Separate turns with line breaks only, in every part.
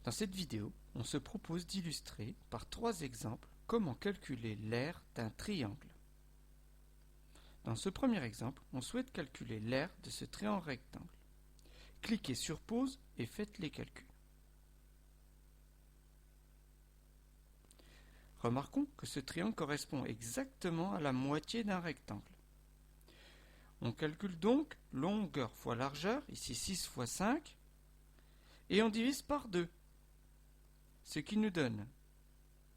Dans cette vidéo, on se propose d'illustrer par 3 exemples comment calculer l'aire d'un triangle. Dans ce premier exemple, on souhaite calculer l'aire de ce triangle rectangle. Cliquez sur pause et faites les calculs. Remarquons que ce triangle correspond exactement à la moitié d'un rectangle. On calcule donc longueur fois largeur, ici 6 fois 5, et on divise par 2. Ce qui nous donne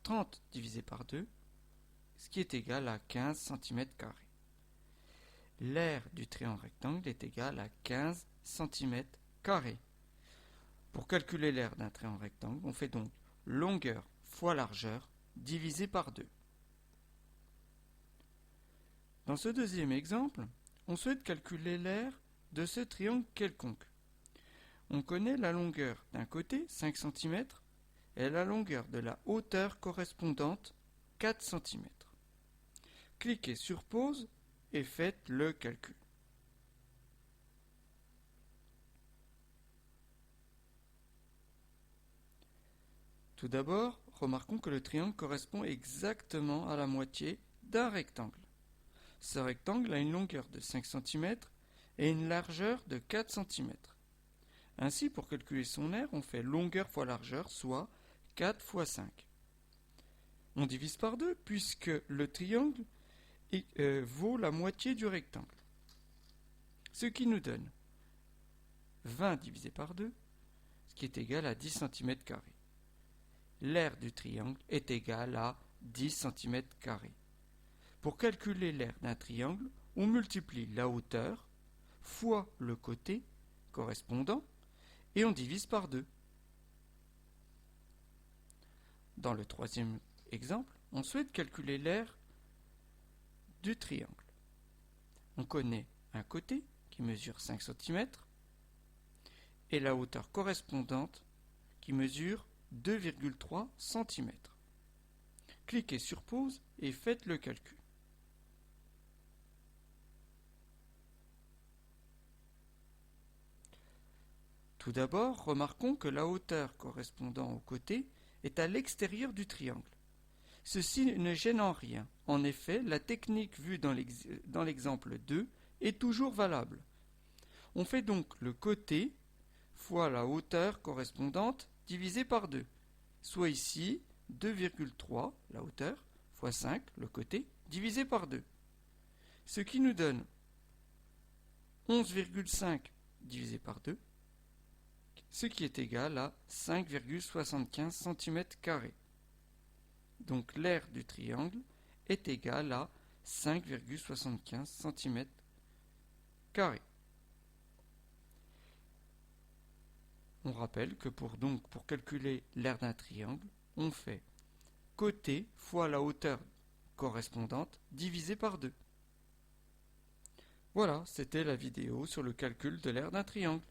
30 divisé par 2, ce qui est égal à 15 cm². L'aire du triangle rectangle est égale à 15 cm². Pour calculer l'aire d'un triangle rectangle, on fait donc longueur fois largeur divisé par 2. Dans ce deuxième exemple, on souhaite calculer l'aire de ce triangle quelconque. On connaît la longueur d'un côté, 5 cm, et la longueur de la hauteur correspondante, 4 cm. Cliquez sur pause et faites le calcul. Tout d'abord, remarquons que le triangle correspond exactement à la moitié d'un rectangle. Ce rectangle a une longueur de 5 cm et une largeur de 4 cm. Ainsi, pour calculer son aire, on fait longueur fois largeur, soit 4 fois 5. On divise par 2 puisque le triangle vaut la moitié du rectangle. Ce qui nous donne 20 divisé par 2, ce qui est égal à 10 cm². L'aire du triangle est égale à 10 cm². Pour calculer l'aire d'un triangle, on multiplie la hauteur fois le côté correspondant et on divise par 2. Dans le troisième exemple, on souhaite calculer l'aire du triangle. On connaît un côté qui mesure 5 cm et la hauteur correspondante qui mesure 2,3 cm. Cliquez sur pause et faites le calcul. Tout d'abord, remarquons que la hauteur correspondant au côté est à l'extérieur du triangle. Ceci ne gêne en rien. En effet, la technique vue dans l'exemple 2 est toujours valable. On fait donc le côté fois la hauteur correspondante divisé par 2, soit ici 2,3 la hauteur fois 5 le côté divisé par 2, ce qui nous donne 11,5 divisé par 2, ce qui est égal à 5,75 cm². Donc l'aire du triangle est égale à 5,75 cm². On rappelle que pour calculer l'aire d'un triangle, on fait côté fois la hauteur correspondante divisé par 2. Voilà, c'était la vidéo sur le calcul de l'aire d'un triangle.